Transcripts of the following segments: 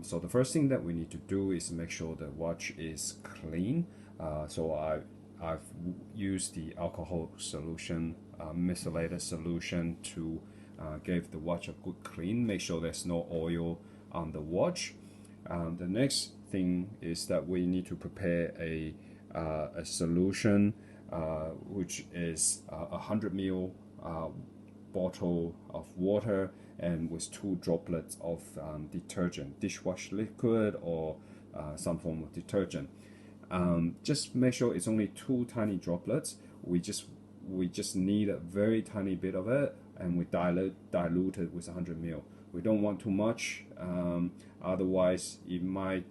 So the first thing that we need to do is make sure the watch is clean. So I've used the alcohol solution, methylated solution to give the watch a good clean. Make sure there's no oil on the watch. The next thing is that we need to prepare a solution which is a 100 ml bottle of water and with 2 droplets of detergent, dishwash liquid or some form of detergent. Just make sure it's only 2 tiny droplets. We just need a very tiny bit of it, and we dilute it with 100 ml. We don't want too much, otherwise it might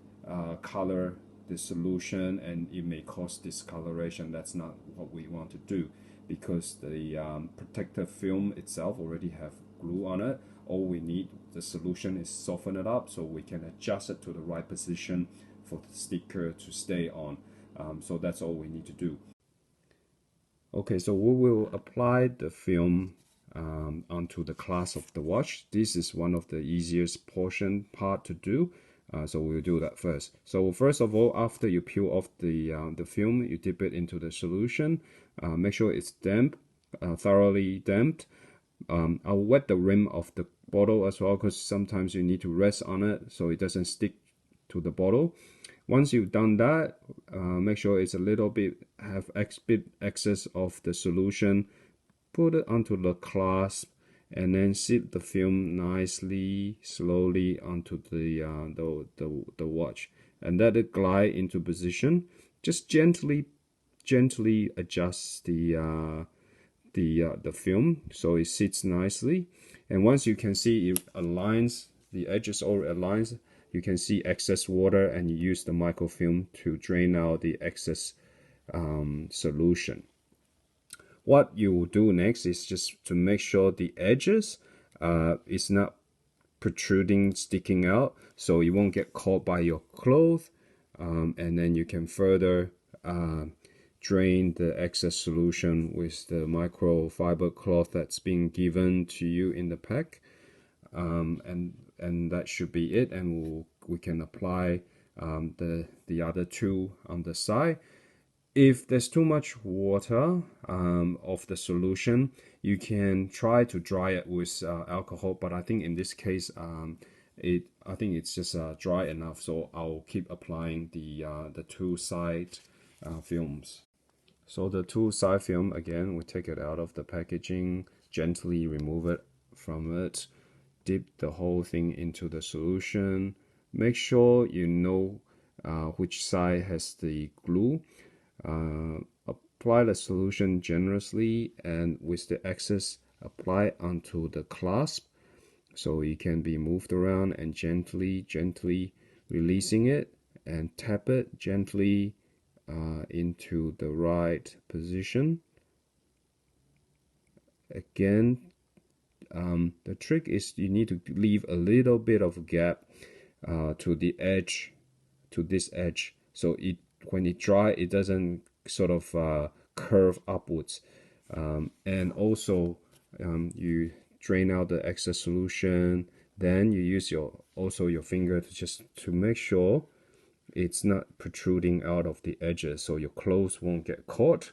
color the solution and it may cause discoloration. That's not what we want to do, because the protective film itself already have glue on it. All we need, the solution, is soften it up so we can adjust it to the right position for the sticker to stay on. So that's all we need to do. Okay, so we will apply the film onto the clasp of the watch. This is one of the easiest part to do. So we'll do that first. So first of all, after you peel off the film, you dip it into the solution. Make sure it's damp, thoroughly damped. I'll wet the rim of the bottle as well, because sometimes you need to rest on it so it doesn't stick to the bottle. Once you've done that, make sure it's a little bit excess of the solution. Put it onto the clasp and then sit the film nicely, slowly onto the watch, and let it glide into position. Just gently adjust the film so it sits nicely. And once you can see it aligns, the edges all aligns, you can see excess water, and you use the microfilm to drain out the excess solution. What you will do next is just to make sure the edges is not protruding, sticking out, so you won't get caught by your clothes, and then you can further drain the excess solution with the microfiber cloth that's being given to you in the pack. And that should be it, and we can apply the other 2 on the side. If there's too much water of the solution, you can try to dry it with alcohol, but I think in this case I think it's just dry enough, so I'll keep applying the 2 side films. So the 2 side film, again, we take it out of the packaging, gently remove it from it, dip the whole thing into the solution. Make sure you know which side has the glue. Apply the solution generously, and with the excess, apply onto the clasp so it can be moved around, and gently releasing it, and tap it gently into the right position. Again, the trick is you need to leave a little bit of a gap to the edge, to this edge, so when it dry, it doesn't sort of curve upwards. And also you drain out the excess solution, then you use your finger to make sure it's not protruding out of the edges, so your clothes won't get caught,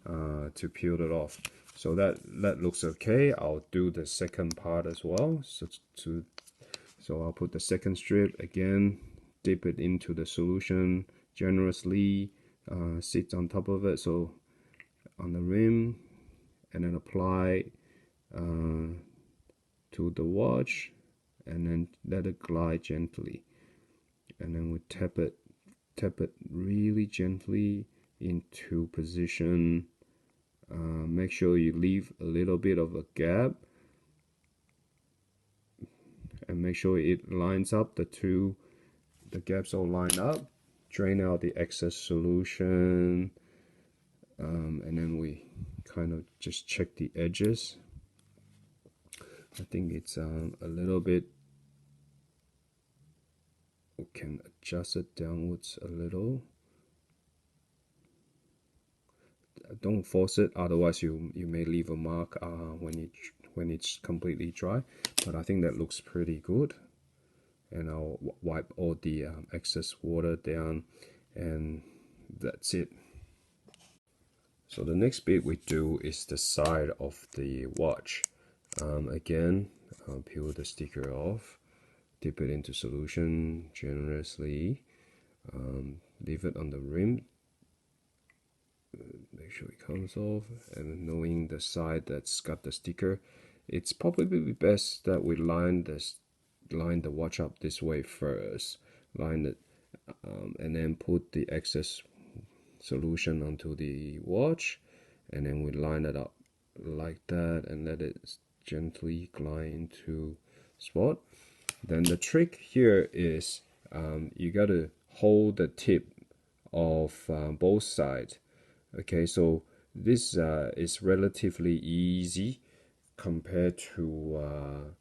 to peel it off. So that looks okay. I'll do the second part as well. So I'll put the second strip again, dip it into the solution generously, sit on top of it, so on the rim, and then apply to the watch, and then let it glide gently, and then we tap it really gently into position. Make sure you leave a little bit of a gap, and make sure it lines up, the gaps all line up. Drain out the excess solution, and then we kind of just check the edges. I think it's a little bit, we can adjust it downwards a little. Don't force it, otherwise you may leave a mark when it's completely dry, but I think that looks pretty good. and I'll wipe all the excess water down, and that's it. So the next bit we do is the side of the watch. Again, peel the sticker off, dip it into solution generously, leave it on the rim, make sure it comes off, and knowing the side that's got the sticker, it's probably best that we line the watch up this way first, line it, and then put the excess solution onto the watch, and then we line it up like that and let it gently glide into spot. Then the trick here is you got to hold the tip of both sides. Okay, so this is relatively easy compared to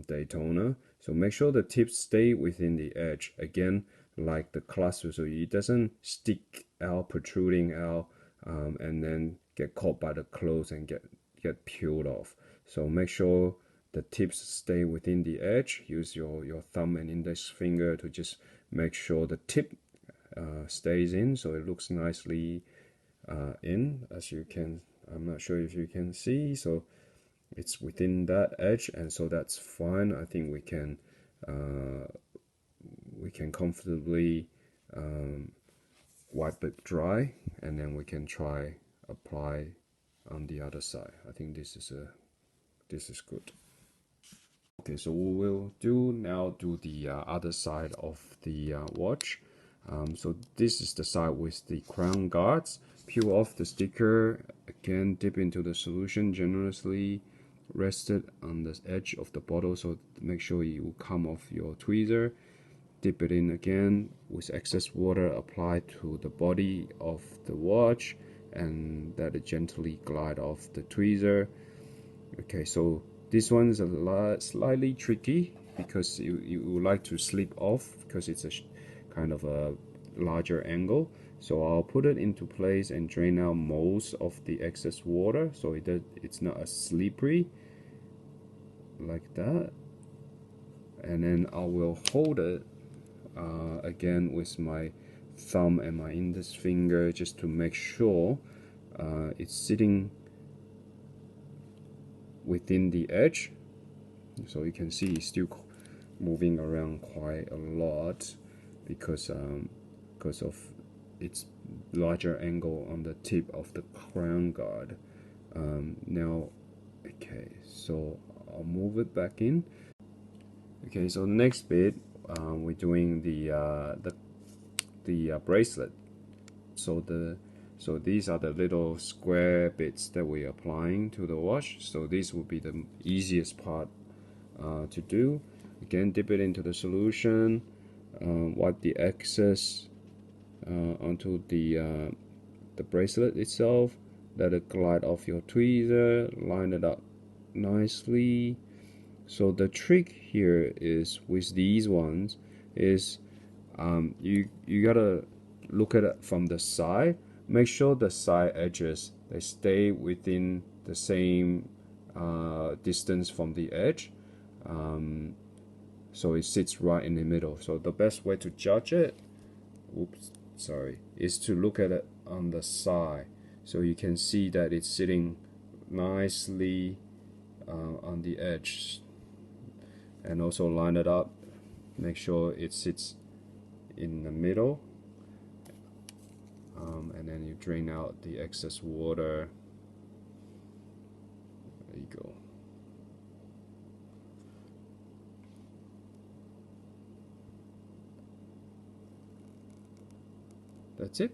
Daytona. So make sure the tips stay within the edge. Again, like the cluster, so it doesn't stick out, protruding out, and then get caught by the clothes and get peeled off. So make sure the tips stay within the edge. Use your thumb and index finger to just make sure the tip stays in, so it looks nicely in, as you can, I'm not sure if you can see, so it's within that edge, and so that's fine. I think we can comfortably wipe it dry, and then we can try apply on the other side. I think this is good. Okay, so we'll do the other side of the watch. So this is the side with the crown guards. Peel off the sticker, again dip into the solution generously, rest it on the edge of the bottle, so make sure you come off your tweezer. Dip it in again with excess water, apply to the body of the watch, and let it gently glide off the tweezer. Okay, so this one is slightly tricky because you would like to slip off because it's a kind of a larger angle. So I'll put it into place and drain out most of the excess water, so it's not as slippery like that. And then I will hold it again with my thumb and my index finger just to make sure it's sitting within the edge. So you can see it's still moving around quite a lot because of its larger angle on the tip of the crown guard. Now, okay, so I'll move it back in. Okay, so next bit, we're doing the bracelet. So these are the little square bits that we're applying to the watch. So this will be the easiest part to do. Again, dip it into the solution, wipe the excess onto the bracelet itself, let it glide off your tweezer, line it up nicely. So the trick here is with these ones is you gotta look at it from the side. Make sure the side edges, they stay within the same distance from the edge, so it sits right in the middle. So the best way to judge it, is to look at it on the side, so you can see that it's sitting nicely on the edge, and also line it up, make sure it sits in the middle, and then you drain out the excess water. There you go. That's it.